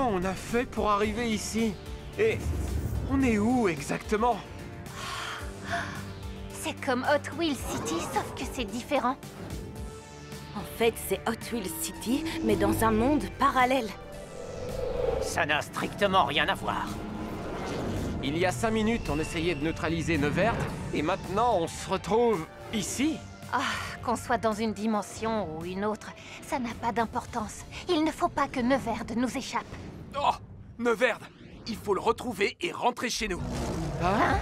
Comment on a fait pour arriver ici? Et on est où exactement? C'est comme Hot Wheels City, sauf que c'est différent. En fait, c'est Hot Wheels City, mais dans un monde parallèle. Ça n'a strictement rien à voir. Il y a 5 minutes, on essayait de neutraliser Neverd, et maintenant on se retrouve ici? Ah, qu'on soit dans une dimension ou une autre, ça n'a pas d'importance. Il ne faut pas que Neverd nous échappe. Oh, Neverd, il faut le retrouver et rentrer chez nous. Hein?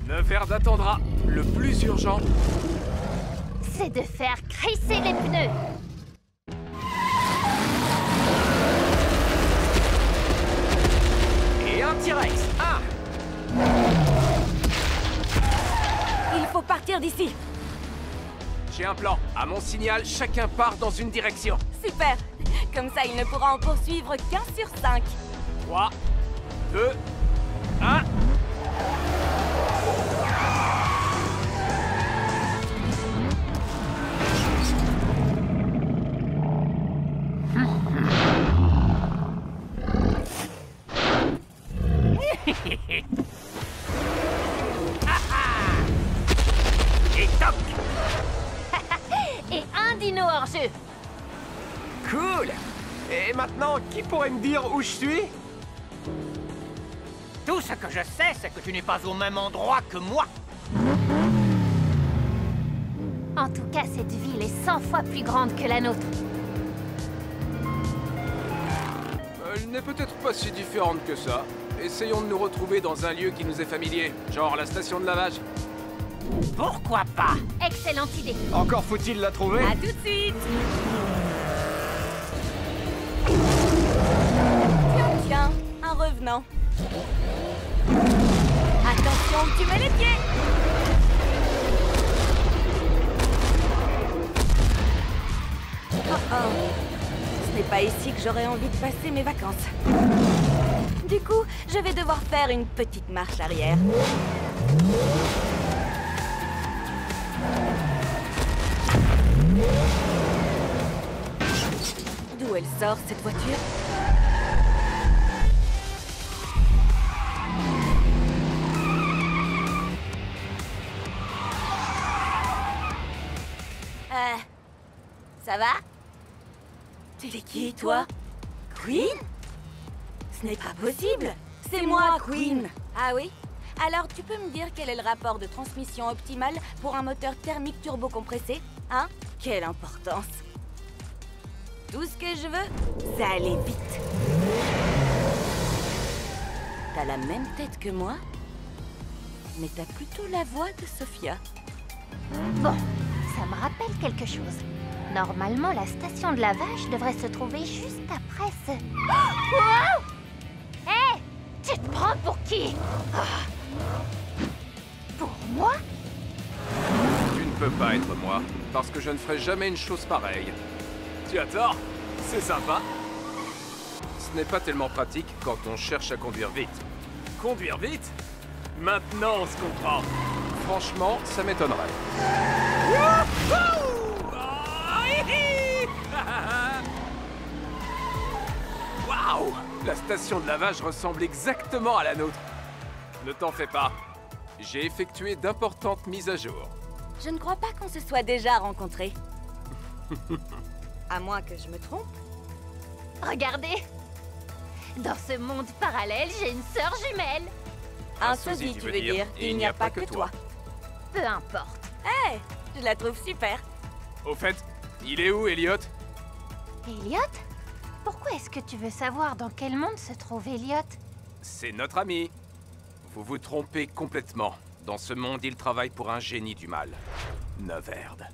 Neverd attendra. Le plus urgent, C'est de faire crisser les pneus. Et un T-Rex! Ah! Il faut partir d'ici. j'ai un plan. À mon signal, chacun part dans une direction. Super. Comme ça, il ne pourra en poursuivre qu'un sur 5. 3, 2, 1... Et toc! Et un dino hors jeu. Cool! Et maintenant, qui pourrait me dire où je suis? Tout ce que je sais, c'est que tu n'es pas au même endroit que moi. En tout cas, cette ville est 100 fois plus grande que la nôtre. Elle n'est peut-être pas si différente que ça. Essayons de nous retrouver dans un lieu qui nous est familier, genre la station de lavage. Pourquoi pas? Excellente idée. Encore faut-il la trouver? À tout de suite. Tiens, tiens, un revenant. Attention où tu mets les pieds. Oh oh. Ce n'est pas ici que j'aurais envie de passer mes vacances. Du coup, je vais devoir faire une petite marche arrière. D'où elle sort, cette voiture? Ça va? Tu es qui, toi? Queen? Ce n'est pas possible! C'est moi, Queen! Ah oui? Alors, tu peux me dire quel est le rapport de transmission optimal pour un moteur thermique turbocompressé? Hein? Quelle importance! Tout ce que je veux, c'est aller vite. T'as la même tête que moi, mais t'as plutôt la voix de Sophia. Bon, ça me rappelle quelque chose. Normalement, la station de lavage devrait se trouver juste après ce... Wow! Hé! Tu te prends pour qui? Pour moi? Tu ne peux pas être moi, parce que je ne ferai jamais une chose pareille. Tu as tort, c'est sympa. Ce n'est pas tellement pratique quand on cherche à conduire vite. Conduire vite? Maintenant on se comprend. Franchement, ça m'étonnerait. Waouh! La station de lavage ressemble exactement à la nôtre. Ne t'en fais pas. J'ai effectué d'importantes mises à jour. Je ne crois pas qu'on se soit déjà rencontrés. À moins que je me trompe. Regardez! Dans ce monde parallèle, j'ai une sœur jumelle. Un sosie, tu veux dire. Il n'y a pas que toi. Peu importe. Hé, je la trouve super. Au fait, il est où, Elliot? Elliot? Pourquoi est-ce que tu veux savoir dans quel monde se trouve Elliot? C'est notre ami. Vous vous trompez complètement. Dans ce monde, il travaille pour un génie du mal. Neuverd.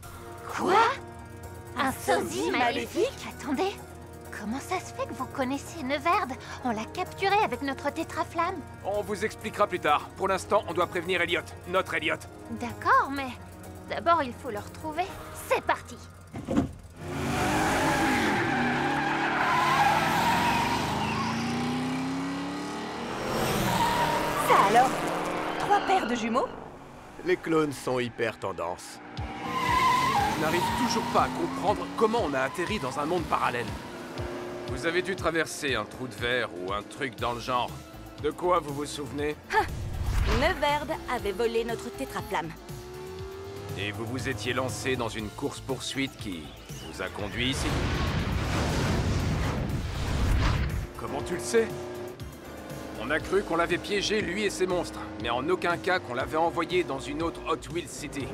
Quoi? Un sosie maléfique? Attendez, comment ça se fait que vous connaissez Neuverd? On l'a capturé avec notre tétraflamme. On vous expliquera plus tard. Pour l'instant, on doit prévenir Elliot. Notre Elliot. D'accord, mais d'abord il faut le retrouver. C'est parti! Ça alors? 3 paires de jumeaux? Les clones sont hyper tendance. Je n'arrive toujours pas à comprendre comment on a atterri dans un monde parallèle. Vous avez dû traverser un trou de verre ou un truc dans le genre. De quoi vous vous souvenez? Neuverd avait volé notre tétraflamme. Et vous vous étiez lancé dans une course-poursuite qui vous a conduit ici. Comment tu le sais? On a cru qu'on l'avait piégé, lui et ses monstres, mais en aucun cas qu'on l'avait envoyé dans une autre Hot Wheels City.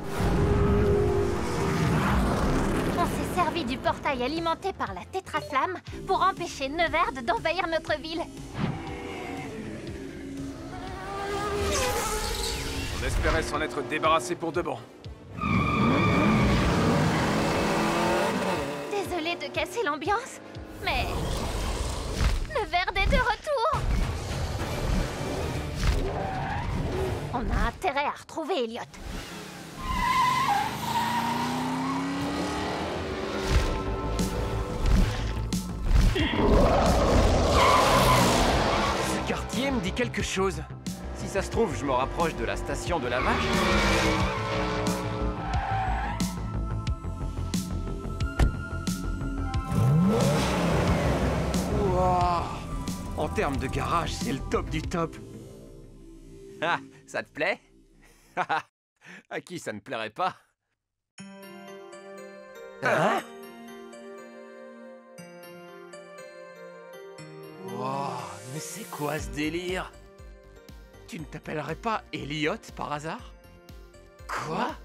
On s'est servi du portail alimenté par la tétraflamme pour empêcher Neuverd d'envahir notre ville. On espérait s'en être débarrassé pour de bon. Désolée de casser l'ambiance, mais Neuverd est de retour. On a intérêt à retrouver Elliot. Ce quartier me dit quelque chose. Si ça se trouve, je me rapproche de la station de la vache. Wow. En termes de garage, c'est le top du top. Ah, ça te plaît? À qui ça ne plairait pas? Hein? Wow, mais c'est quoi ce délire? Tu ne t'appellerais pas Elliot par hasard? Quoi?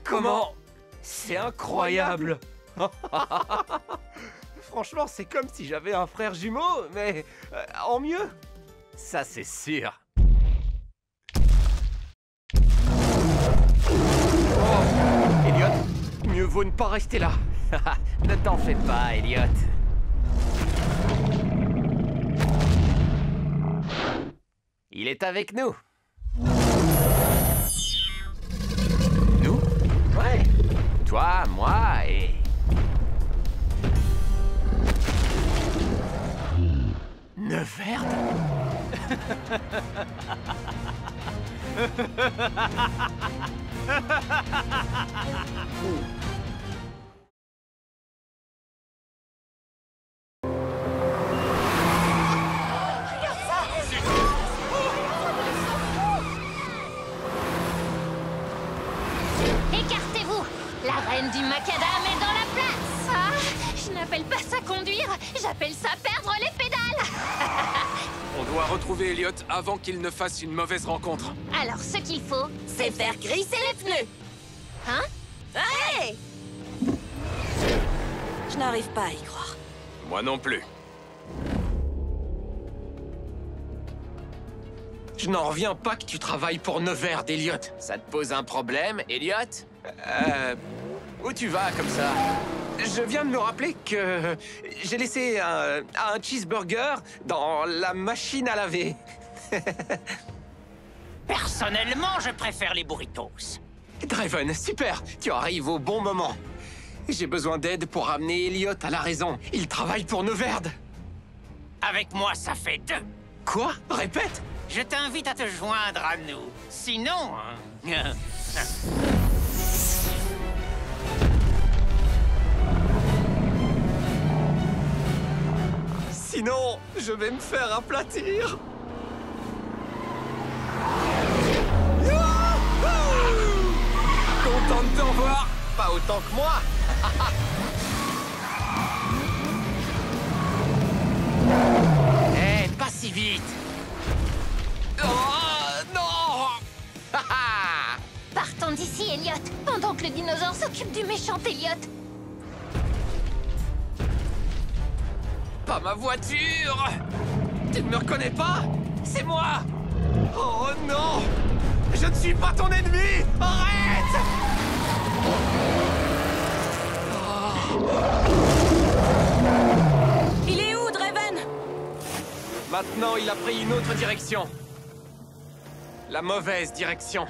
Comment? C'est incroyable! Franchement, c'est comme si j'avais un frère jumeau, mais en mieux. Ça, c'est sûr. Oh, Elliot, mieux vaut ne pas rester là. Ne t'en fais pas, Elliot. Il est avec nous. Nous? Ouais. Toi, moi et... Neuverd? Écartez-vous! La reine du macadam est dans la place! Ah, je n'appelle pas ça conduire, j'appelle ça perdre les pédales! On doit retrouver Elliot avant qu'il ne fasse une mauvaise rencontre. Alors ce qu'il faut, C'est faire grisser les pneus! hein? Hey! Je n'arrive pas à y croire. Moi non plus. Je n'en reviens pas que tu travailles pour Neuverd, Elliot. Ça te pose un problème, Elliot? Où tu vas comme ça? Je viens de me rappeler que j'ai laissé un cheeseburger dans la machine à laver. Personnellement, je préfère les burritos. Draven, super, tu arrives au bon moment. J'ai besoin d'aide pour ramener Elliot à la raison. Il travaille pour Neuverd. Avec moi, ça fait 2. Quoi? Répète. Je t'invite à te joindre à nous. Sinon... hein, Sinon, je vais me faire aplatir. Content de te revoir. Pas autant que moi. Eh, pas si vite. Oh, non. Partons d'ici, Elliot, pendant que le dinosaure s'occupe du méchant Elliot. Pas ma voiture. Tu ne me reconnais pas? C'est moi. Oh non. Je ne suis pas ton ennemi! Arrête! Il est où, Draven? Maintenant, il a pris une autre direction. La mauvaise direction.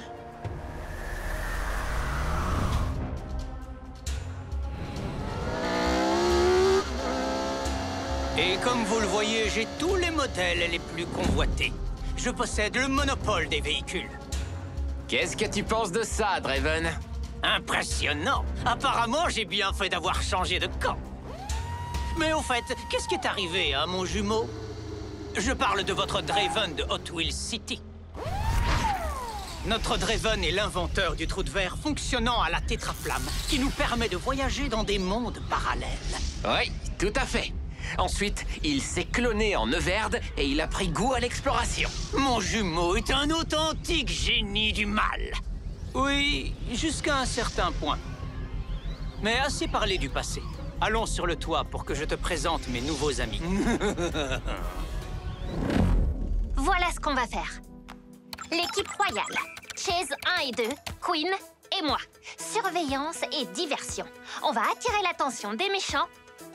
Et comme vous le voyez, j'ai tous les modèles les plus convoités. Je possède le monopole des véhicules. Qu'est-ce que tu penses de ça, Draven? Impressionnant! Apparemment, j'ai bien fait d'avoir changé de camp. Mais au fait, qu'est-ce qui est arrivé à mon jumeau? Je parle de votre Draven de Hot Wheels City. Notre Draven est l'inventeur du trou de verre fonctionnant à la tétraflamme, qui nous permet de voyager dans des mondes parallèles. Oui, tout à fait. Ensuite, il s'est cloné en Neverde et il a pris goût à l'exploration. Mon jumeau est un authentique génie du mal. Oui, jusqu'à un certain point. Mais assez parlé du passé. Allons sur le toit pour que je te présente mes nouveaux amis. Voilà ce qu'on va faire. L'équipe royale. Chase 1 et 2, Queen et moi. Surveillance et diversion. On va attirer l'attention des méchants.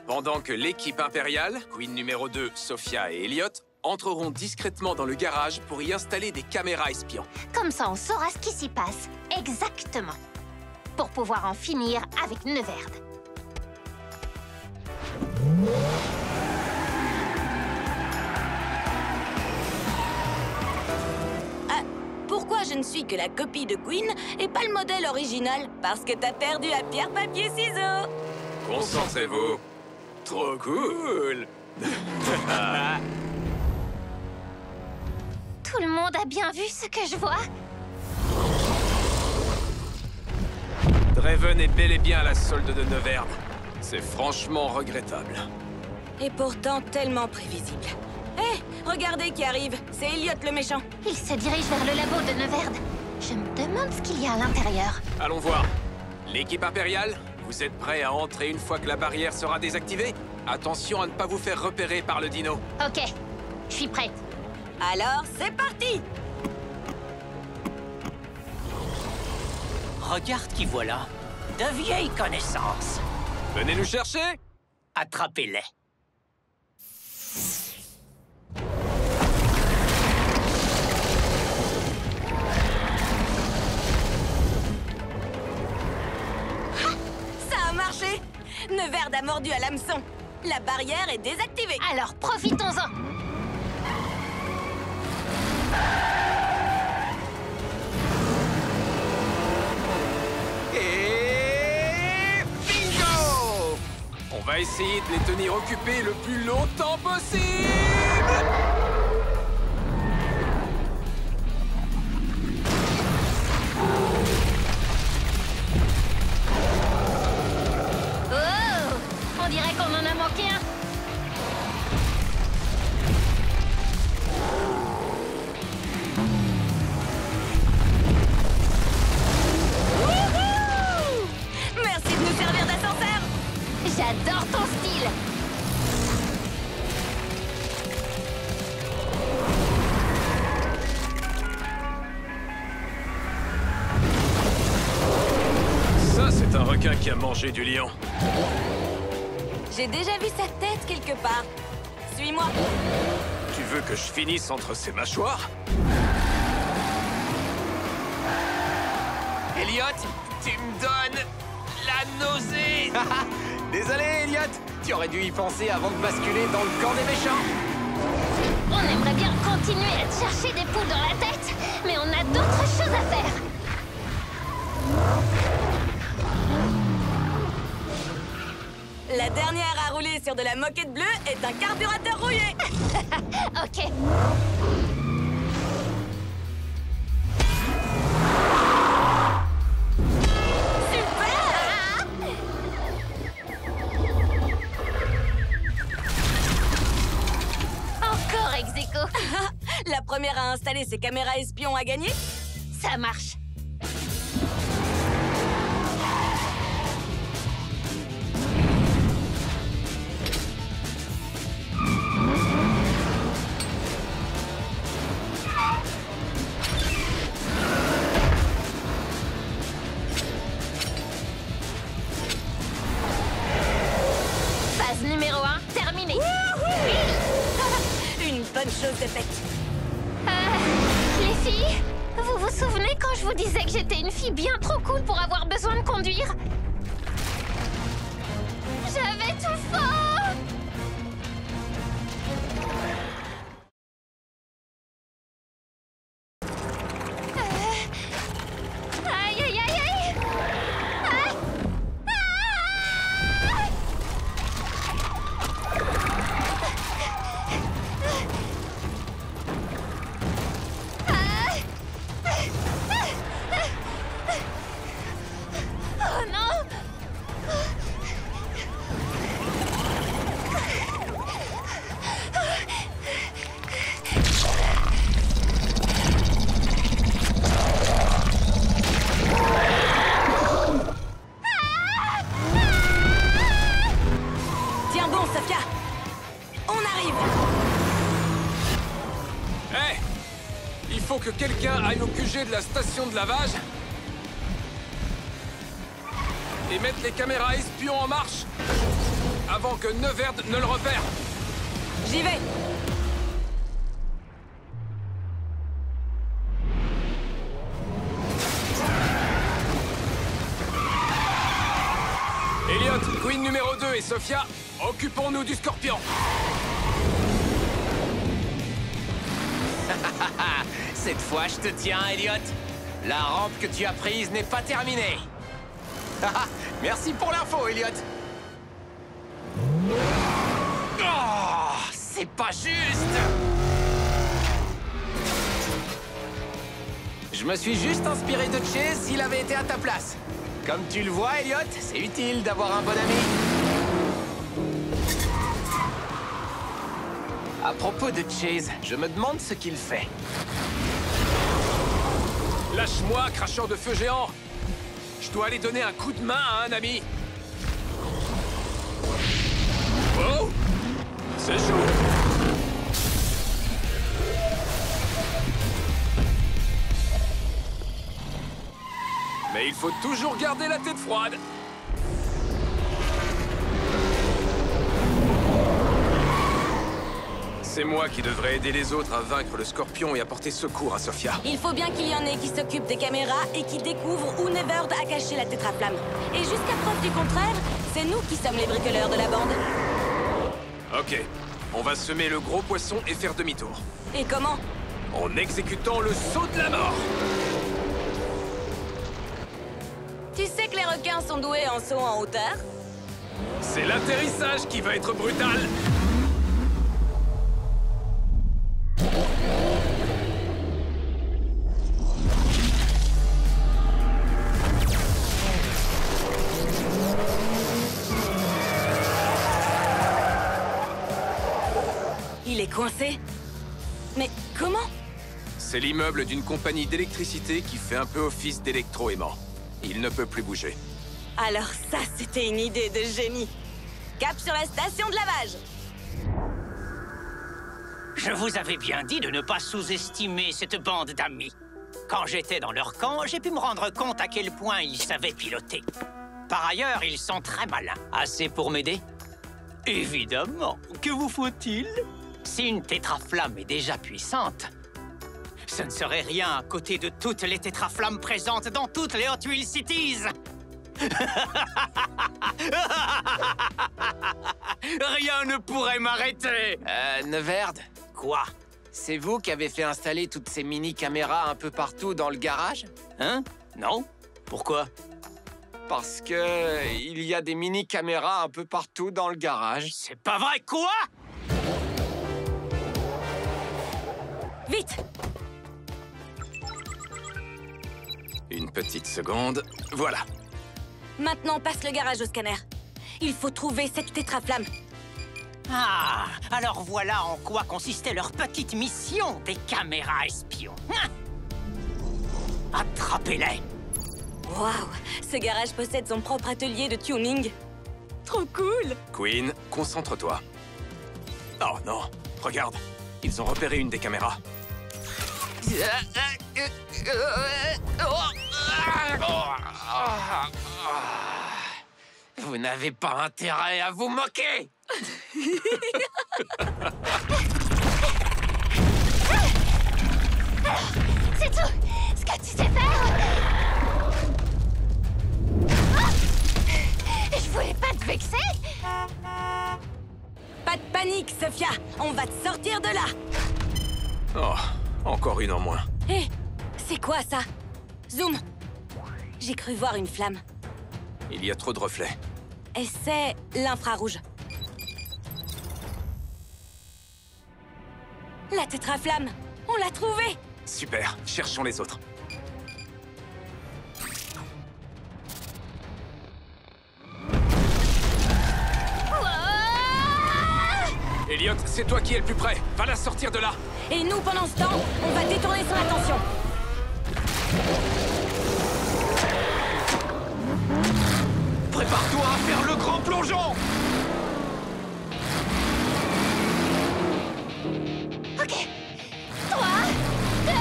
Pendant que l'équipe impériale, Queen numéro 2, Sophia et Elliot, entreront discrètement dans le garage pour y installer des caméras espions. Comme ça, on saura ce qui s'y passe exactement. Pour pouvoir en finir avec Neverde. Ah, pourquoi je ne suis que la copie de Queen et pas le modèle original? Parce que t'as perdu à pierre, papier, ciseaux. Concentrez-vous. Trop cool. Tout le monde a bien vu ce que je vois. Draven est bel et bien à la solde de Neverde. C'est franchement regrettable. Et pourtant tellement prévisible. Hé, regardez qui arrive. C'est Elliot le méchant. Il se dirige vers le labo de Neverde. Je me demande ce qu'il y a à l'intérieur. Allons voir. L'équipe impériale, vous êtes prêts à entrer une fois que la barrière sera désactivée? Attention à ne pas vous faire repérer par le dino. Ok, je suis prête. Alors, c'est parti! Regarde qui voilà. De vieilles connaissances. Venez nous chercher? Attrapez-les. Ça a marché! Neverde a mordu à l'hameçon. La barrière est désactivée. Alors, profitons-en. Et... bingo! On va essayer de les tenir occupés le plus longtemps possible! Oh! On dirait qu'on en a manqué un. Merci de nous servir d'ascenseur. J'adore ton style. Ça, c'est un requin qui a mangé du lion. J'ai déjà vu sa tête quelque part. Suis-moi. Tu veux que je finisse entre ses mâchoires? Elliot, tu me donnes la nausée. Désolé, Elliot. Tu aurais dû y penser avant de basculer dans le camp des méchants. On aimerait bien continuer à te chercher des poules dans la tête, mais on a d'autres choses à faire. La dernière à rouler sur de la moquette bleue est un carburateur rouillé. Ok. Super! Encore ex aequo. La première à installer ses caméras espions a gagné. Ça marche. bonne chose de faite. Les filles, vous vous souvenez quand je vous disais que j'étais une fille bien trop cool pour avoir besoin de conduire? J'avais tout faux! Aïe, aïe, aïe, aïe! Ah! Oh non! Tiens bon, Sofia. On arrive. Hé! Il faut que quelqu'un aille au QG de la station de lavage et mettre les caméras espions en marche avant que Neverd ne le repère. J'y vais. Elliot, Queen numéro 2 et Sofia, occupons-nous du Scorpion. Cette fois, je te tiens, Elliot. La rampe que tu as prise n'est pas terminée. Merci pour l'info, Elliot. Oh, c'est pas juste. Je me suis juste inspiré de Chase s'il avait été à ta place. Comme tu le vois, Elliot, c'est utile d'avoir un bon ami. À propos de Chase, je me demande ce qu'il fait. Lâche-moi, cracheur de feu géant. Je dois aller donner un coup de main à un ami. Oh! C'est chaud! Mais il faut toujours garder la tête froide. C'est moi qui devrais aider les autres à vaincre le Scorpion et apporter secours à Sofia. Il faut bien qu'il y en ait qui s'occupent des caméras et qui découvrent où Neverd a caché la tétraflamme. Et jusqu'à preuve du contraire, c'est nous qui sommes les bricoleurs de la bande. Ok, on va semer le gros poisson et faire demi-tour. Et comment? En exécutant le saut de la mort. Tu sais que les requins sont doués en saut en hauteur? C'est l'atterrissage qui va être brutal. Il est coincé? Mais comment? C'est l'immeuble d'une compagnie d'électricité qui fait un peu office d'électro-aimant. Il ne peut plus bouger. Alors ça, c'était une idée de génie. Cap sur la station de lavage. Je vous avais bien dit de ne pas sous-estimer cette bande d'amis. Quand j'étais dans leur camp, j'ai pu me rendre compte à quel point ils savaient piloter. Par ailleurs, ils sont très malins. Assez pour m'aider? Évidemment. Que vous faut-il? Si une tétraflamme est déjà puissante, ce ne serait rien à côté de toutes les tétraflammes présentes dans toutes les Hot Wheels Cities. Rien ne pourrait m'arrêter. Neverd, Quoi? c'est vous qui avez fait installer toutes ces mini-caméras un peu partout dans le garage? Hein? Non? Pourquoi? Parce que il y a des mini-caméras un peu partout dans le garage. C'est pas vrai, quoi? Vite! Une petite seconde. Voilà. Maintenant, passe le garage au scanner. Il faut trouver cette tétraflamme. Ah, alors voilà en quoi consistait leur petite mission des caméras espions. Attrapez-les! Waouh! Ce garage possède son propre atelier de tuning. Trop cool! Queen, concentre-toi. Oh non, regarde. Ils ont repéré une des caméras. Vous n'avez pas intérêt à vous moquer. C'est tout ce que tu sais faire. Ah, je voulais pas te vexer. Pas de panique, Sophia. On va te sortir de là. Oh, encore une en moins. Hé, c'est quoi ça? Zoom. J'ai cru voir une flamme. Il y a trop de reflets. Et c'est l'infrarouge. La tétraflamme. On l'a trouvée. Super, cherchons les autres. Elliot, c'est toi qui es le plus près. Va la sortir de là. Et nous, pendant ce temps, on va détourner son attention. Prépare-toi à faire le grand plongeon. Ok. 3, 2, 1.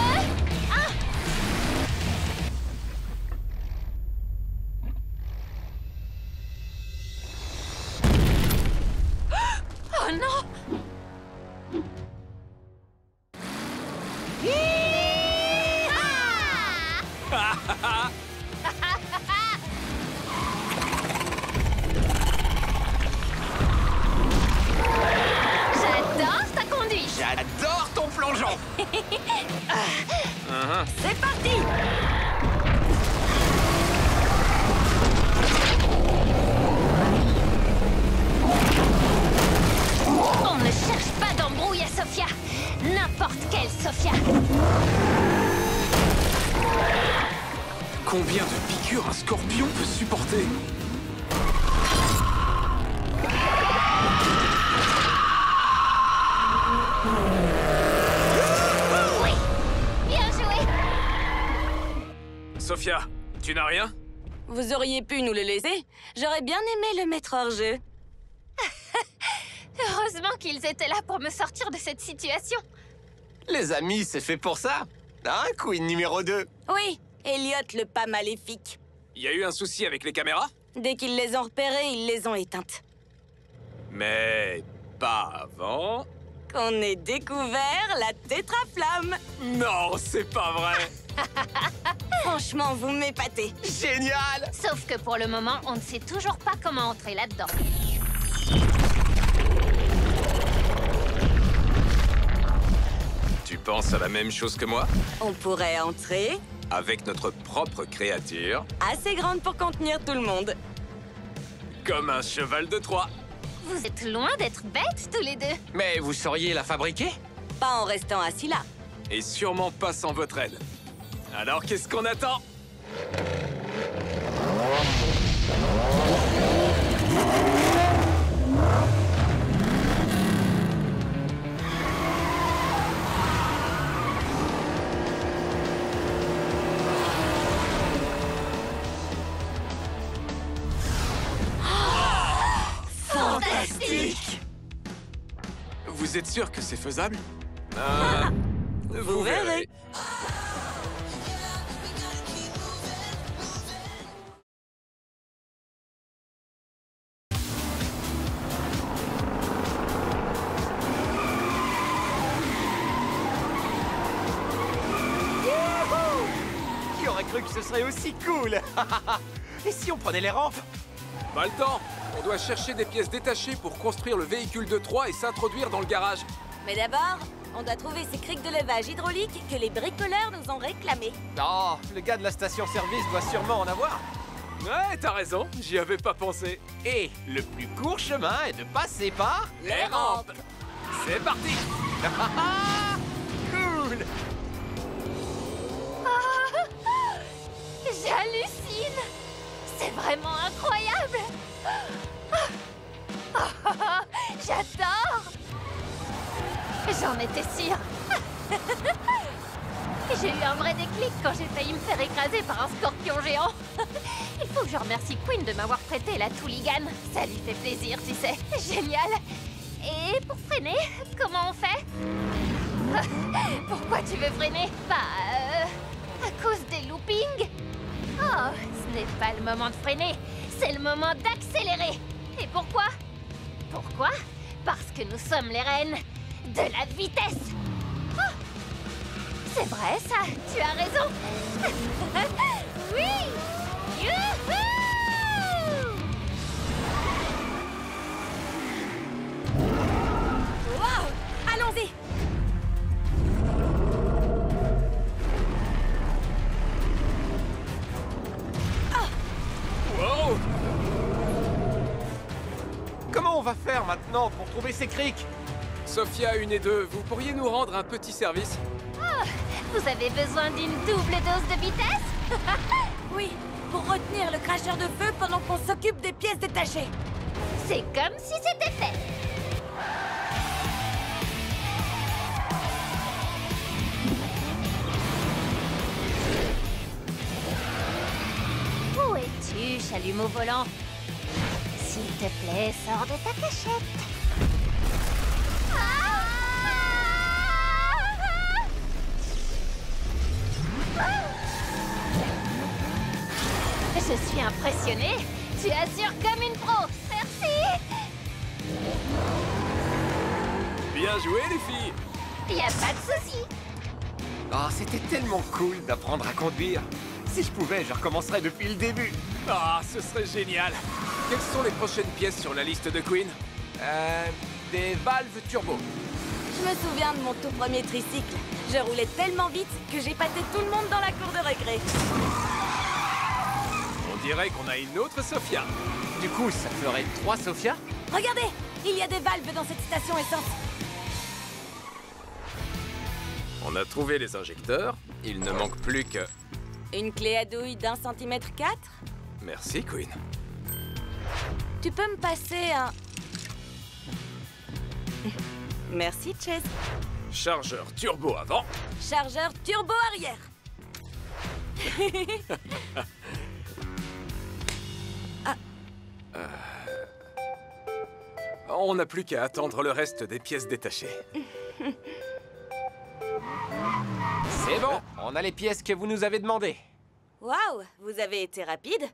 Oh non! J'adore ta conduite! J'adore ton plongeon. C'est parti. On ne cherche pas d'embrouille à Sophia! N'importe quelle Sophia! Combien de piqûres un scorpion peut supporter? Oui! Bien joué! Sophia, tu n'as rien? Vous auriez pu nous le laisser. J'aurais bien aimé le mettre hors jeu. Heureusement qu'ils étaient là pour me sortir de cette situation. Les amis, c'est fait pour ça. Hein, Queen numéro 2? Oui, Elliot le pas maléfique. Il y a eu un souci avec les caméras? Dès qu'ils les ont repérées, ils les ont éteintes. Mais pas avant. Qu'on ait découvert la tétraflamme. Non, c'est pas vrai. Franchement, vous m'épatez. Génial! Sauf que pour le moment, on ne sait toujours pas comment entrer là-dedans. Tu penses à la même chose que moi? On pourrait entrer, Avec notre propre créature, assez grande pour contenir tout le monde. comme un cheval de Troie. Vous êtes loin d'être bêtes tous les deux. Mais vous sauriez la fabriquer? Pas en restant assis là. Et sûrement pas sans votre aide. Alors qu'est-ce qu'on attend? Fantastique! Vous êtes sûr que c'est faisable? Vous verrez. Qui aurait cru que ce serait aussi cool? Et si on prenait les rampes? Pas le temps. On doit chercher des pièces détachées pour construire le véhicule de Troie et s'introduire dans le garage. Mais d'abord, on doit trouver ces criques de levage hydraulique que les bricoleurs nous ont réclamées. Oh, le gars de la station-service doit sûrement en avoir. Ouais, t'as raison, j'y avais pas pensé. Et le plus court chemin est de passer par... Les rampes. C'est parti. Cool! J'hallucine! C'est vraiment incroyable! J'adore! J'en étais sûre! J'ai eu un vrai déclic quand j'ai failli me faire écraser par un scorpion géant! Il faut que je remercie Queen de m'avoir prêté la Tooligan. Ça lui fait plaisir, tu sais. Génial! Et pour freiner, comment on fait? Pourquoi tu veux freiner? À cause des loopings? Oh, ce n'est pas le moment de freiner, c'est le moment d'accélérer. Et pourquoi? Pourquoi? Parce que nous sommes les reines de la vitesse. Oh, C'est vrai, ça. Tu as raison. Oui. Youhou! Wow! Allons-y! Wow! Comment on va faire maintenant pour trouver ces criques? Sophia 1 et 2, vous pourriez nous rendre un petit service? Vous avez besoin d'une double dose de vitesse? Oui, pour retenir le cracheur de feu pendant qu'on s'occupe des pièces détachées. C'est comme si c'était fait. Où es-tu, chalumeau volant? S'il te plaît, sors de ta cachette. Je suis impressionnée. Tu assures comme une pro. Merci. Bien joué, les filles! Y a pas de souci. Ah, c'était tellement cool d'apprendre à conduire. Si je pouvais, je recommencerais depuis le début. Ah, ce serait génial! Quelles sont les prochaines pièces sur la liste de Queen? Des valves turbo. Je me souviens de mon tout premier tricycle. Je roulais tellement vite que j'ai passé tout le monde dans la cour de récré. On dirait qu'on a une autre Sophia. Du coup, ça ferait 3 Sophia? Regardez, il y a des valves dans cette station essence. On a trouvé les injecteurs. Il ne manque plus que... Une clé à douille d'1 cm 4. Merci, Queen. Tu peux me passer un... Merci, Chase. Chargeur turbo avant. Chargeur turbo arrière. On n'a plus qu'à attendre le reste des pièces détachées. C'est bon, on a les pièces que vous nous avez demandées. Waouh, vous avez été rapide.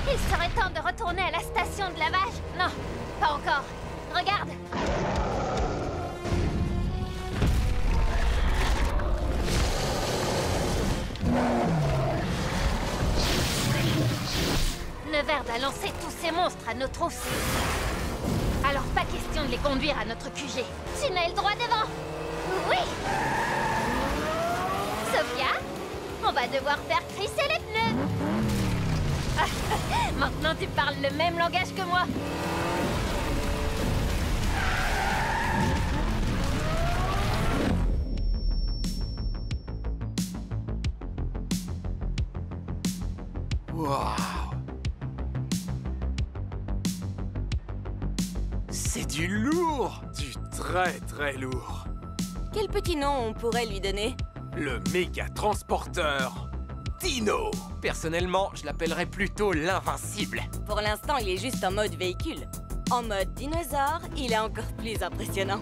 Il serait temps de retourner à la station de lavage. Non, pas encore. Regarde. Neverd a lancé tous ces monstres à nos trousses. Alors pas question de les conduire à notre QG. Tunnel droit devant. Oui. Sophia, on va devoir faire crisser les pneus. Maintenant tu parles le même langage que moi. Waouh! C'est du lourd! Du très très lourd. Quel petit nom on pourrait lui donner? Le méga transporteur Dino. Personnellement, je l'appellerais plutôt l'invincible. Pour l'instant, il est juste en mode véhicule. En mode dinosaure, il est encore plus impressionnant.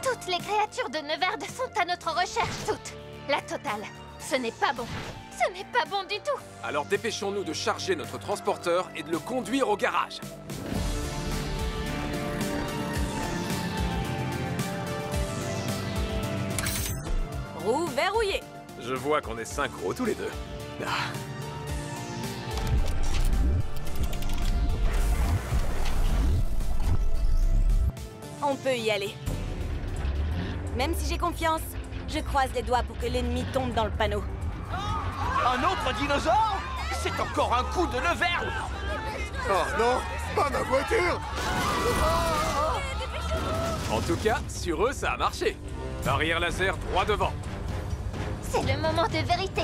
Toutes les créatures de Neverd sont à notre recherche, toutes. La totale. Ce n'est pas bon. Ce n'est pas bon du tout. Alors dépêchons-nous de charger notre transporteur et de le conduire au garage. Roue verrouillée. Je vois qu'on est synchro tous les deux. Ah. On peut y aller. Même si j'ai confiance, je croise les doigts pour que l'ennemi tombe dans le panneau. Un autre dinosaure? C'est encore un coup de Neverd! Oh non, pas ma voiture! En tout cas, sur eux, ça a marché. Arrière laser droit devant. C'est le moment de vérité.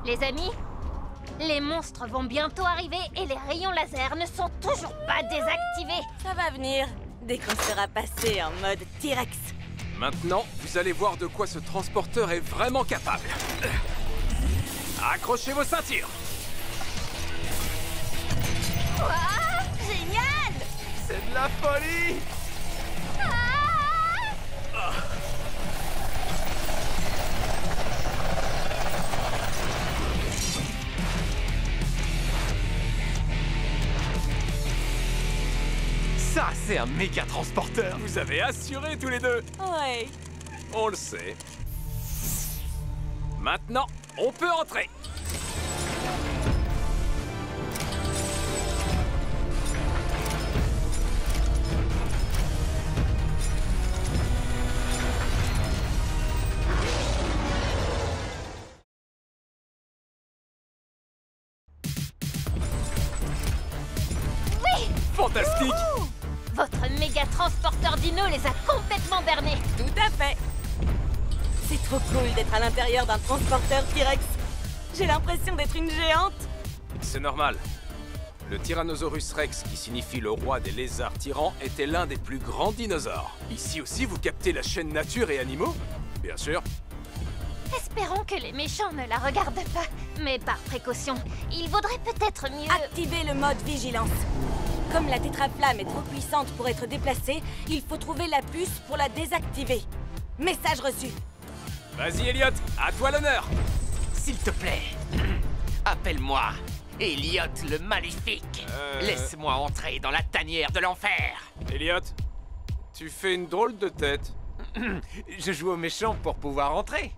Les amis, les monstres vont bientôt arriver et les rayons laser ne sont toujours pas désactivés. Ça va venir. dès qu'on sera passé en mode T-Rex. Maintenant, vous allez voir de quoi ce transporteur est vraiment capable. Accrochez vos ceintures. Waouh, génial! C'est de la folie! Ça, c'est un méga transporteur! Vous avez assuré tous les deux. Ouais. On le sait. Maintenant, on peut entrer. Oui! Fantastique! Votre méga transporteur dino les a complètement bernés. Tout à fait. C'est trop cool d'être à l'intérieur d'un transporteur T-Rex. J'ai l'impression d'être une géante. C'est normal. Le Tyrannosaurus Rex, qui signifie le roi des lézards tyrans, était l'un des plus grands dinosaures. Ici aussi, vous captez la chaîne Nature et Animaux? Bien sûr. Espérons que les méchants ne la regardent pas. Mais par précaution, il vaudrait peut-être mieux... Activez le mode vigilance. Comme la tétraflamme est trop puissante pour être déplacée, il faut trouver la puce pour la désactiver. Message reçu. Vas-y, Elliot, à toi l'honneur. S'il te plaît, appelle-moi Elliot le Maléfique. Laisse-moi entrer dans la tanière de l'enfer. Elliot, tu fais une drôle de tête. Je joue au méchant pour pouvoir entrer.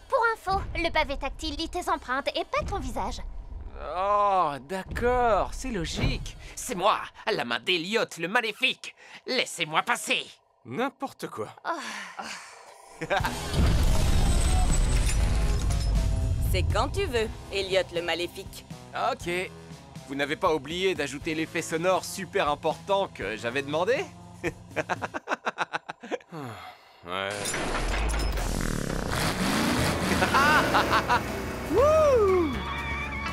Pour info, le pavé tactile lit tes empreintes et pas ton visage. Oh, d'accord, c'est logique. C'est moi, à la main d'Elliot le Maléfique. Laissez-moi passer. N'importe quoi. C'est quand tu veux, Elliot le Maléfique. Ok. Vous n'avez pas oublié d'ajouter l'effet sonore super important que j'avais demandé? Ouais. Wouh!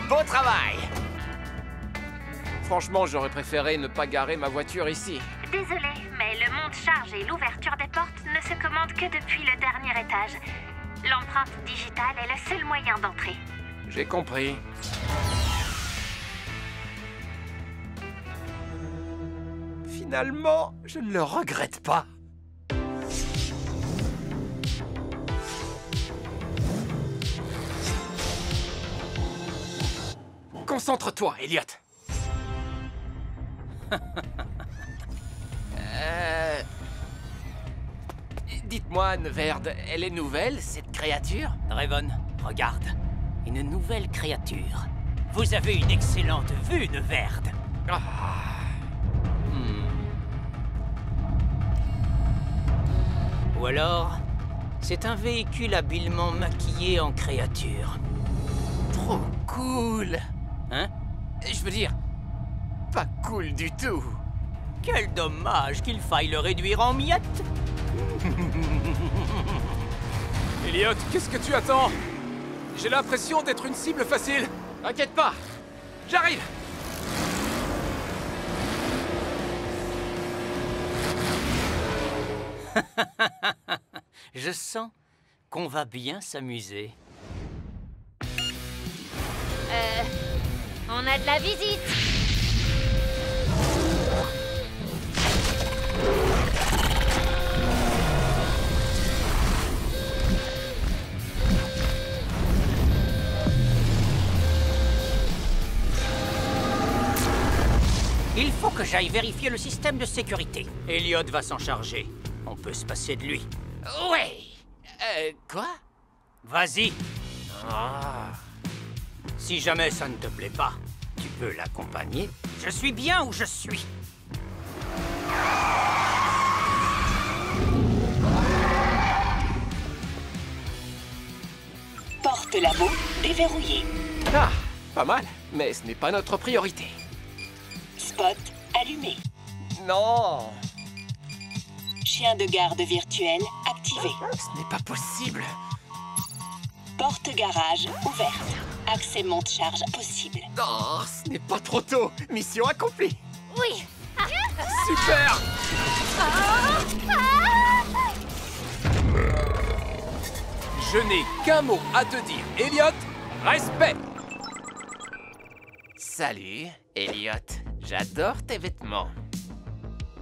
Beau travail! Franchement, j'aurais préféré ne pas garer ma voiture ici. Désolé, mais le monte-charge et l'ouverture des portes ne se commandent que depuis le dernier étage. L'empreinte digitale est le seul moyen d'entrer. J'ai compris. Finalement, je ne le regrette pas. Concentre-toi, Elliot. Dites-moi, Neverd, elle est nouvelle, cette créature? Draven, regarde. Une nouvelle créature. Vous avez une excellente vue, Neverd. Ah. Ou alors, c'est un véhicule habilement maquillé en créature. Trop cool. Hein? Je veux dire, pas cool du tout. Quel dommage qu'il faille le réduire en miettes. Elliot, qu'est-ce que tu attends? J'ai l'impression d'être une cible facile. T'inquiète pas, j'arrive. Je sens qu'on va bien s'amuser. On a de la visite. Il faut que j'aille vérifier le système de sécurité. Elliot va s'en charger. On peut se passer de lui. Ouais. Quoi? Vas-y. Ah. Si jamais ça ne te plaît pas, tu peux l'accompagner. Je suis bien où je suis. Porte labo déverrouillée. Ah, pas mal, mais ce n'est pas notre priorité. Spot allumé. Non, Chien de garde virtuel activé. ce n'est pas possible. Porte garage ouverte. Accès monte-charge possible. Non, ce n'est pas trop tôt. Mission accomplie. Oui. Ah, Super! Je n'ai qu'un mot à te dire, Elliot. Respect! Salut, Elliot. J'adore tes vêtements.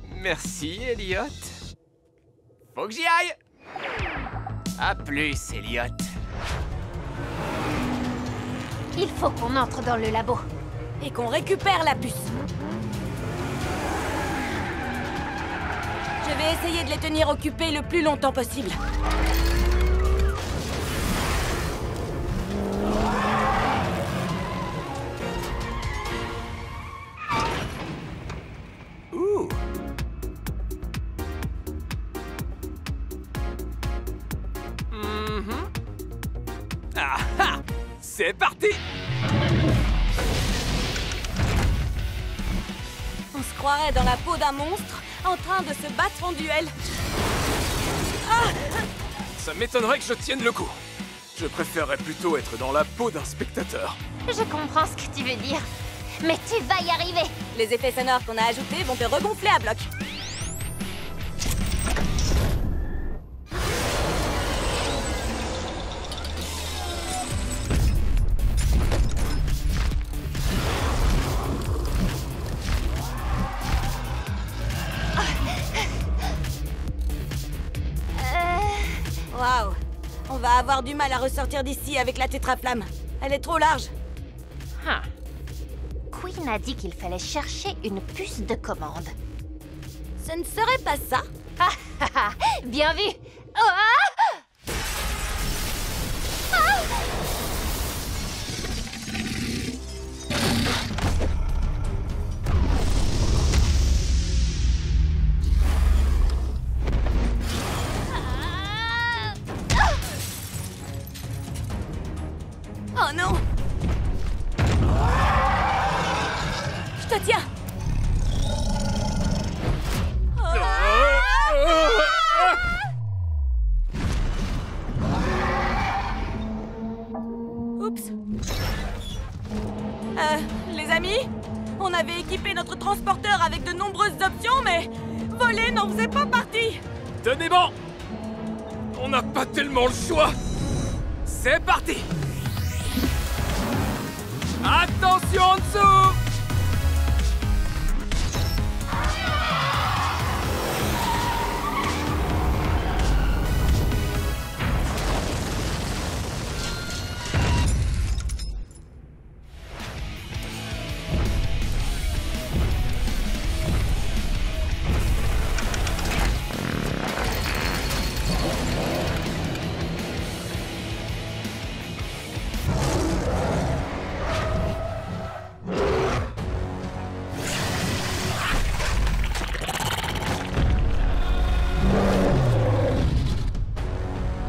Merci, Elliot. Faut que j'y aille! À plus, Elliot. Il faut qu'on entre dans le labo. Et qu'on récupère la puce. Je vais essayer de les tenir occupés le plus longtemps possible. Ouh! Ah ah! C'est parti! On se croirait dans la peau d'un monstre en train de se battre en duel. Ça m'étonnerait que je tienne le coup. Je préférerais plutôt être dans la peau d'un spectateur. Je comprends ce que tu veux dire. Mais tu vas y arriver. Les effets sonores qu'on a ajoutés vont te regonfler à bloc. Waouh! On va avoir du mal à ressortir d'ici avec la tétraflamme. Elle est trop large. Hein. Queen a dit qu'il fallait chercher une puce de commande. Ce ne serait pas ça? Bien vu. Oh, ah! Oh non! Je te tiens! Oups! Les amis? On avait équipé notre transporteur avec de nombreuses options, mais voler n'en faisait pas partie! Tenez bon! On n'a pas tellement le choix! C'est parti! Attention en dessous!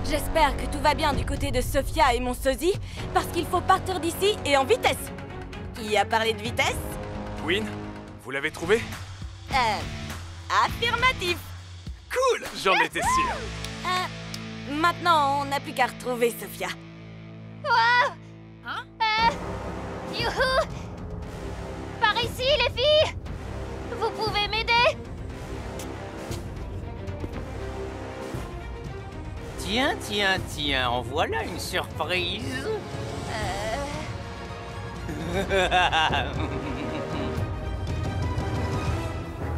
J'espère que tout va bien du côté de Sophia et mon sosie, parce qu'il faut partir d'ici et en vitesse. Qui a parlé de vitesse? Queen, vous l'avez trouvé? Affirmatif. Cool! J'en étais sûr. Maintenant, on n'a plus qu'à retrouver Sophia. Youhou! Par ici, les filles! Vous pouvez m'aider? Tiens, en voilà une surprise.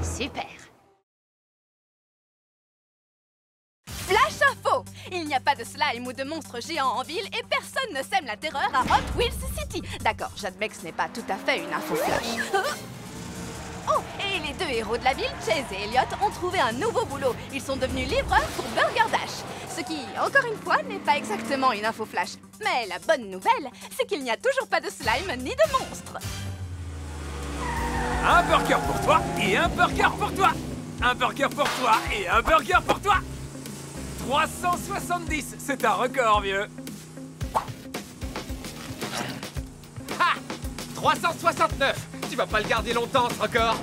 Super. Flash info! Il n'y a pas de slime ou de monstres géants en ville et personne ne sème la terreur à Hot Wheels City. D'accord, j'admets que ce n'est pas tout à fait une info flash. Oh, et les deux héros de la ville, Chase et Elliot, ont trouvé un nouveau boulot. Ils sont devenus livreurs pour Burger Dash. Ce qui, encore une fois, n'est pas exactement une info flash. Mais la bonne nouvelle, c'est qu'il n'y a toujours pas de slime ni de monstres. Un burger pour toi et un burger pour toi. Un burger pour toi et un burger pour toi. 370, c'est un record, vieux. Ha! 369! Tu vas pas le garder longtemps, ce record!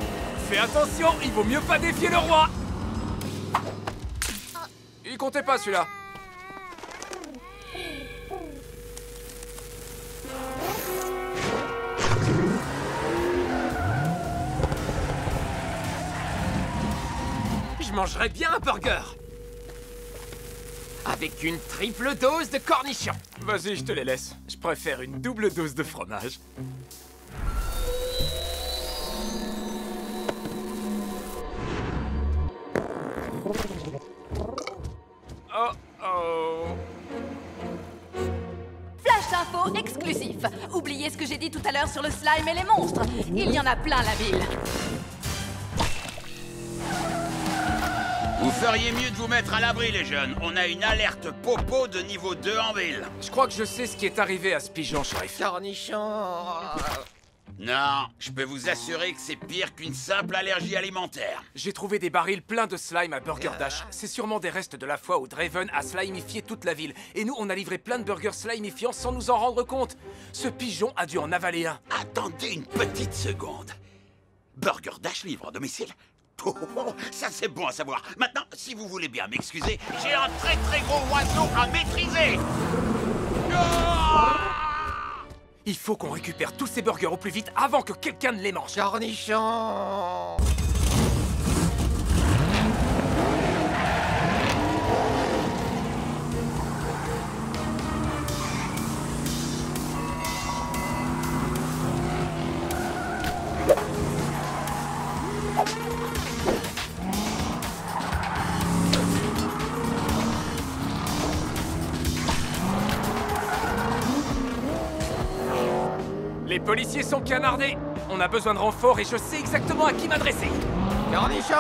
Fais attention, il vaut mieux pas défier le roi. Il comptait pas, celui-là. Je mangerais bien un burger. Avec une triple dose de cornichons. Vas-y, je te les laisse. Je préfère une double dose de fromage. Oh oh. Flash info exclusif. Oubliez ce que j'ai dit tout à l'heure sur le slime et les monstres. Il y en a plein la ville. Vous feriez mieux de vous mettre à l'abri, les jeunes. On a une alerte popo de niveau 2 en ville. Je crois que je sais ce qui est arrivé à ce pigeon, shérif. Cornichons. Non, je peux vous assurer que c'est pire qu'une simple allergie alimentaire. J'ai trouvé des barils pleins de slime à Burger Dash. C'est sûrement des restes de la fois où Draven a slimifié toute la ville. Et nous, on a livré plein de burgers slimifiants sans nous en rendre compte. Ce pigeon a dû en avaler un. Attendez une petite seconde. Burger Dash livre à domicile? Oh, ça c'est bon à savoir. Maintenant, si vous voulez bien m'excuser, j'ai un très très gros oiseau à maîtriser. Il faut qu'on récupère tous ces burgers au plus vite avant que quelqu'un ne les mange. Cornichons. Les policiers sont canardés. On a besoin de renforts et je sais exactement à qui m'adresser. Cornichons.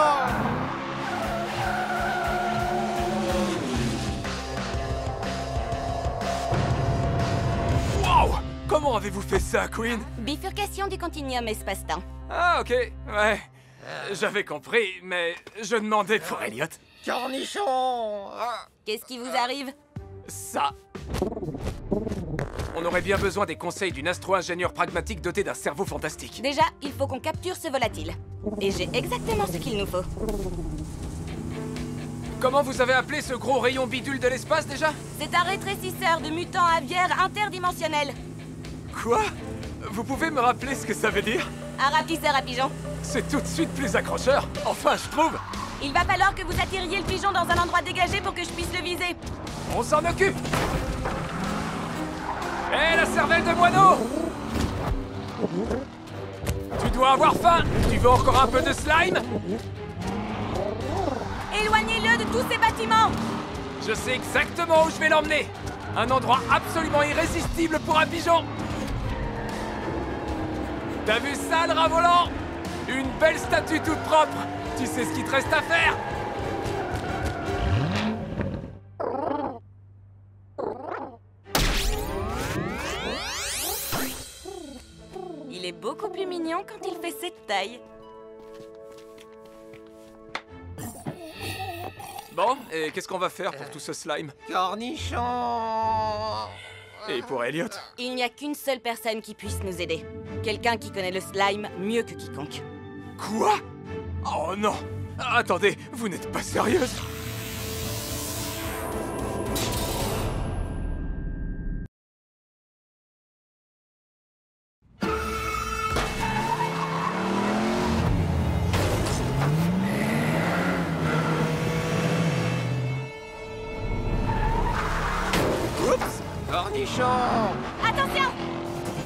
Wow! Comment avez-vous fait ça, Queen? Bifurcation du continuum espace-temps. Ah, ok, ouais. J'avais compris, mais je demandais pour Elliot. Cornichons. Qu'est-ce qui vous arrive? Ça. On aurait bien besoin des conseils d'une astro-ingénieure pragmatique dotée d'un cerveau fantastique. Déjà, il faut qu'on capture ce volatile. Et j'ai exactement ce qu'il nous faut. Comment vous avez appelé ce gros rayon bidule de l'espace, déjà? C'est un rétrécisseur de mutants aviaires interdimensionnels. Quoi? Vous pouvez me rappeler ce que ça veut dire? Un rapetisseur à pigeons. C'est tout de suite plus accrocheur. Enfin, je trouve. Il va falloir que vous attiriez le pigeon dans un endroit dégagé pour que je puisse le viser. On s'en occupe. Hé, la cervelle de moineau! Tu dois avoir faim. Tu veux encore un peu de slime? Éloignez-le de tous ces bâtiments. Je sais exactement où je vais l'emmener. Un endroit absolument irrésistible pour un pigeon. T'as vu ça, le rat volant? Une belle statue toute propre. Tu sais ce qu'il te reste à faire? Il est beaucoup plus mignon quand il fait cette taille. Bon, et qu'est-ce qu'on va faire pour tout ce slime? Cornichons. Et pour Elliot? Il n'y a qu'une seule personne qui puisse nous aider. Quelqu'un qui connaît le slime mieux que quiconque. Quoi? Oh non! Attendez, vous n'êtes pas sérieuse? Cornichons. Attention!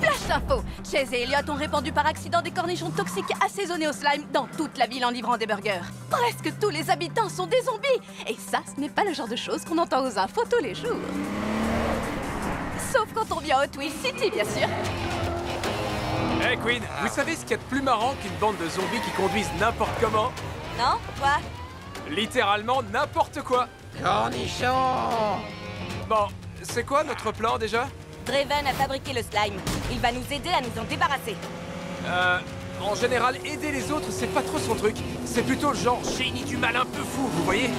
Flash info! Chase et Elliot ont répandu par accident des cornichons toxiques assaisonnés au slime dans toute la ville en livrant des burgers. Presque tous les habitants sont des zombies! Et ça, ce n'est pas le genre de choses qu'on entend aux infos tous les jours. Sauf quand on vient à Hot Wheels City, bien sûr. Hey Queen, vous savez ce qu'il y a de plus marrant qu'une bande de zombies qui conduisent n'importe comment? Non? Quoi? Littéralement n'importe quoi. Cornichons. Bon, c'est quoi notre plan déjà? Draven a fabriqué le slime. Il va nous aider à nous en débarrasser. En général, aider les autres, c'est pas trop son truc. C'est plutôt le genre génie du mal un peu fou, vous voyez?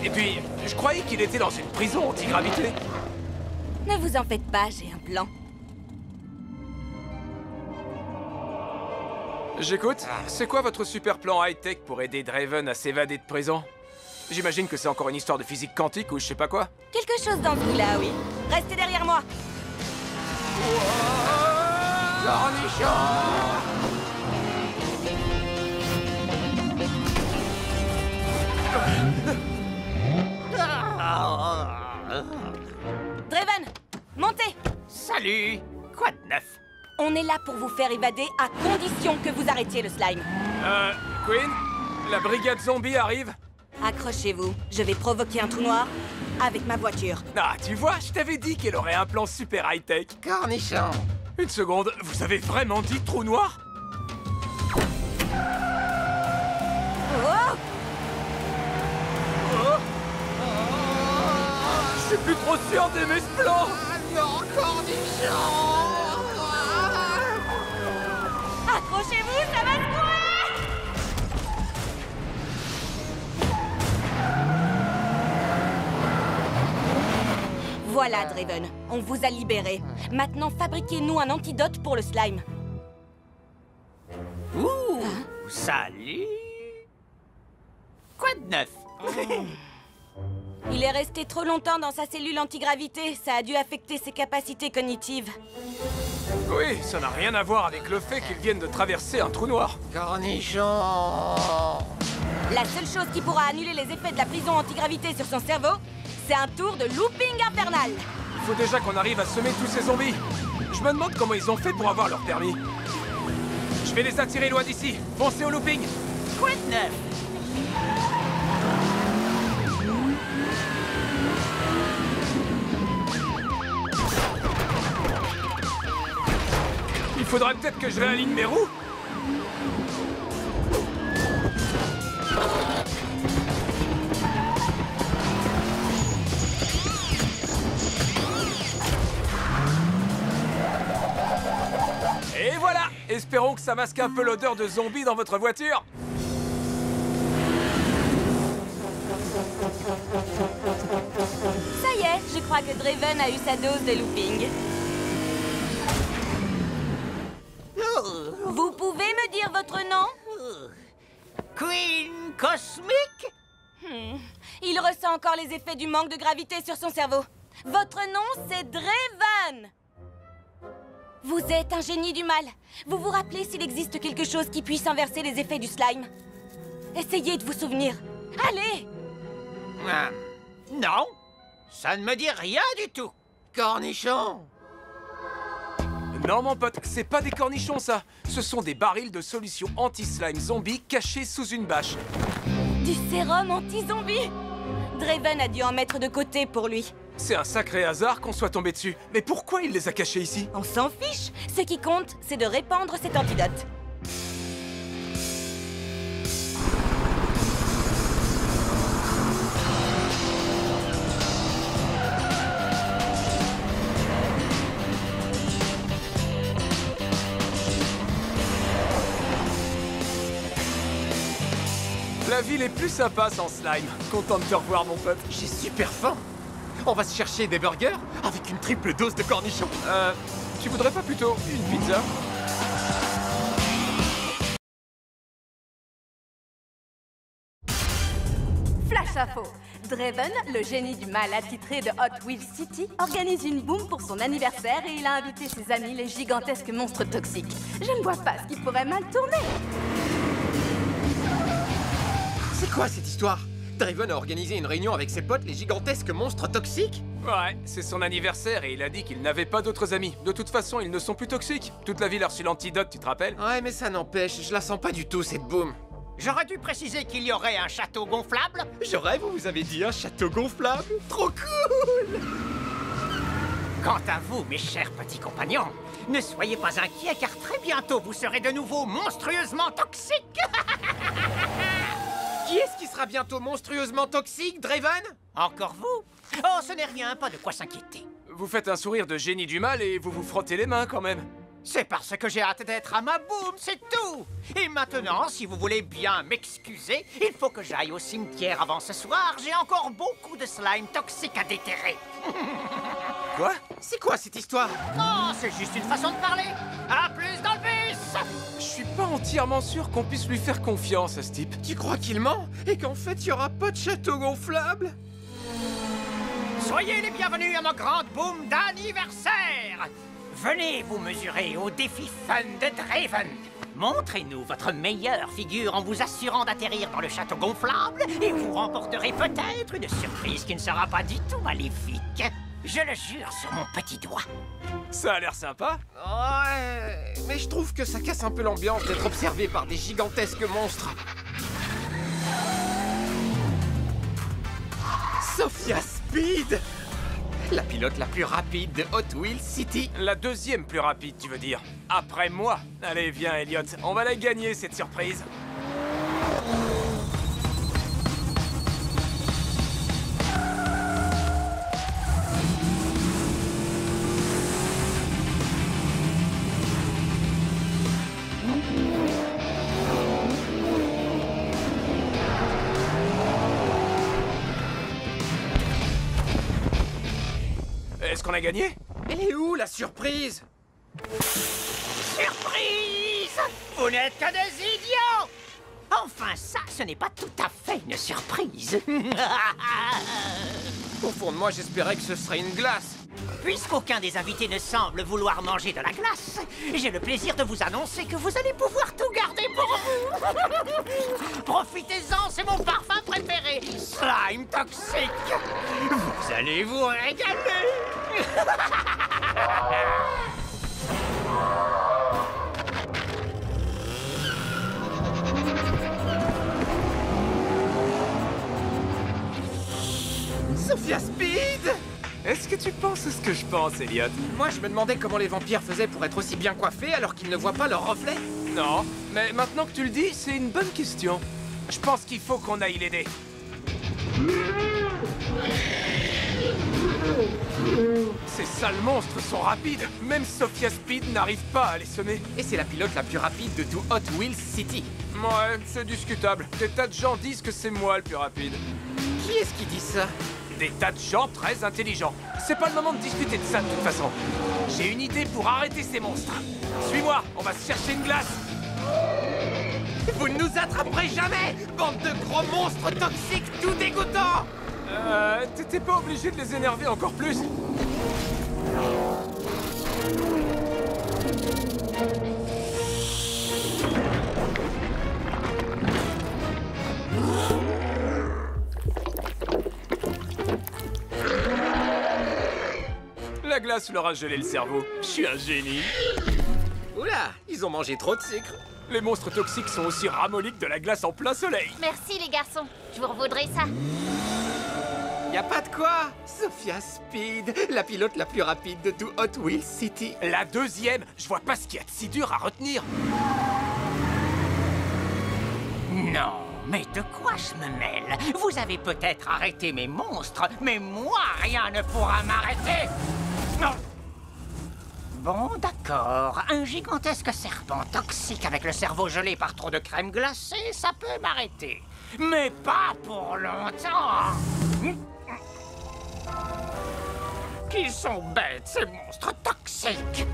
Et puis, je croyais qu'il était dans une prison anti-gravité. Ne vous en faites pas, j'ai un plan. J'écoute. C'est quoi votre super plan high-tech pour aider Draven à s'évader de prison? J'imagine que c'est encore une histoire de physique quantique ou je sais pas quoi. Quelque chose dans ce goût-là, oui. Restez derrière moi. Cornichons. Salut! Quoi de neuf? On est là pour vous faire évader à condition que vous arrêtiez le slime. Queen, la brigade zombie arrive. Accrochez-vous, je vais provoquer un trou noir avec ma voiture. Ah, tu vois, je t'avais dit qu'elle aurait un plan super high-tech. Cornichon. Une seconde, vous avez vraiment dit trou noir? Oh! Je suis plus trop sûr d'aimer ce plan. Non, Cornichon. Accrochez-vous, ça va secouer! Voilà, Draven, on vous a libéré. Maintenant, fabriquez-nous un antidote pour le slime. Ouh! Salut! Quoi de neuf? Il est resté trop longtemps dans sa cellule antigravité. Ça a dû affecter ses capacités cognitives. Oui, ça n'a rien à voir avec le fait qu'ils viennent de traverser un trou noir. Cornichon. La seule chose qui pourra annuler les effets de la prison antigravité sur son cerveau, c'est un tour de looping infernal. Il faut déjà qu'on arrive à semer tous ces zombies. Je me demande comment ils ont fait pour avoir leur permis. Je vais les attirer loin d'ici. Foncez au looping. Quoi de neuf? Il faudrait peut-être que je réaligne mes roues. Et voilà! Espérons que ça masque un peu l'odeur de zombie dans votre voiture. Ça y est, je crois que Draven a eu sa dose de looping. Vous pouvez me dire votre nom? Queen Cosmic? Il ressent encore les effets du manque de gravité sur son cerveau. Votre nom, c'est Draven! Vous êtes un génie du mal. Vous vous rappelez s'il existe quelque chose qui puisse inverser les effets du slime? Essayez de vous souvenir. Allez! Non, ça ne me dit rien du tout. Cornichon. Non, mon pote, c'est pas des cornichons, ça. Ce sont des barils de solution anti-slime zombie cachés sous une bâche. Du sérum anti-zombie! Draven a dû en mettre de côté pour lui. C'est un sacré hasard qu'on soit tombé dessus. Mais pourquoi il les a cachés ici? On s'en fiche. Ce qui compte, c'est de répandre cet antidote. La ville est plus sympa sans slime. Content de te revoir, mon pote. J'ai super faim. On va se chercher des burgers avec une triple dose de cornichons. Tu voudrais pas plutôt une pizza? Flash info. Draven, le génie du mal attitré de Hot Wheels City, organise une boum pour son anniversaire et il a invité ses amis les gigantesques monstres toxiques. Je ne vois pas ce qui pourrait mal tourner. C'est quoi cette histoire? Draven a organisé une réunion avec ses potes, les gigantesques monstres toxiques? Ouais, c'est son anniversaire et il a dit qu'il n'avait pas d'autres amis. De toute façon, ils ne sont plus toxiques. Toute la ville a reçu l'antidote, tu te rappelles? Ouais, mais ça n'empêche, je la sens pas du tout, cette boum. J'aurais dû préciser qu'il y aurait un château gonflable. Je rêve, vous avez dit un château gonflable? Trop cool! Quant à vous, mes chers petits compagnons, ne soyez pas inquiets car très bientôt vous serez de nouveau monstrueusement toxiques. Qui est-ce qui sera bientôt monstrueusement toxique, Draven? Encore vous? Oh, ce n'est rien, pas de quoi s'inquiéter. Vous faites un sourire de génie du mal et vous vous frottez les mains quand même. C'est parce que j'ai hâte d'être à ma boum, c'est tout. Et maintenant, si vous voulez bien m'excuser, il faut que j'aille au cimetière avant ce soir. J'ai encore beaucoup de slime toxique à déterrer. Quoi? C'est quoi cette histoire? Oh, c'est juste une façon de parler. À plus dans le bus. Je suis pas entièrement sûr qu'on puisse lui faire confiance à ce type. Tu crois qu'il ment? Et qu'en fait, il y aura pas de château gonflable? Soyez les bienvenus à ma grande boum d'anniversaire. Venez vous mesurer au défi fun de Draven. Montrez-nous votre meilleure figure en vous assurant d'atterrir dans le château gonflable et vous remporterez peut-être une surprise qui ne sera pas du tout maléfique. Je le jure sur mon petit doigt. Ça a l'air sympa. Ouais, mais je trouve que ça casse un peu l'ambiance d'être observé par des gigantesques monstres. Sophia Speed! La pilote la plus rapide de Hot Wheels City. La deuxième plus rapide, tu veux dire. Après moi. Allez, viens, Elliot. On va la gagner, cette surprise. Est-ce qu'on a gagné? Elle est où, la surprise? Surprise! Vous n'êtes que des idiots! Enfin, ça, ce n'est pas tout à fait une surprise. Au fond de moi, j'espérais que ce serait une glace. Puisqu'aucun des invités ne semble vouloir manger de la glace, j'ai le plaisir de vous annoncer que vous allez pouvoir tout garder pour vous. Profitez-en, c'est mon parfum préféré, Slime Toxique. Vous allez vous régaler. Sophia Speed! Est-ce que tu penses ce que je pense, Elliot? Moi, je me demandais comment les vampires faisaient pour être aussi bien coiffés alors qu'ils ne voient pas leur reflet. Non, mais maintenant que tu le dis, c'est une bonne question. Je pense qu'il faut qu'on aille l'aider. Ces sales monstres sont rapides. Même Sophia Speed n'arrive pas à les semer. Et c'est la pilote la plus rapide de tout Hot Wheels City. Ouais, c'est discutable. Des tas de gens disent que c'est moi le plus rapide. Qui est-ce qui dit ça? Des tas de gens très intelligents. C'est pas le moment de discuter de ça de toute façon. J'ai une idée pour arrêter ces monstres. Suis-moi, on va se chercher une glace. Vous ne nous attraperez jamais, bande de gros monstres toxiques tout dégoûtants! T'étais pas obligé de les énerver encore plus? La glace leur a gelé le cerveau. Je suis un génie. Oula, ils ont mangé trop de sucre. Les monstres toxiques sont aussi ramollis que de la glace en plein soleil. Merci les garçons, je vous revaudrai ça. Y a pas de quoi. Sophia Speed, la pilote la plus rapide de tout Hot Wheels City. La deuxième, je vois pas ce qu'il y a de si dur à retenir. Non, mais de quoi je me mêle? Vous avez peut-être arrêté mes monstres, mais moi, rien ne pourra m'arrêter. Non. Bon, d'accord. Un gigantesque serpent toxique avec le cerveau gelé par trop de crème glacée, ça peut m'arrêter. Mais pas pour longtemps. Qu'ils sont bêtes, ces monstres toxiques.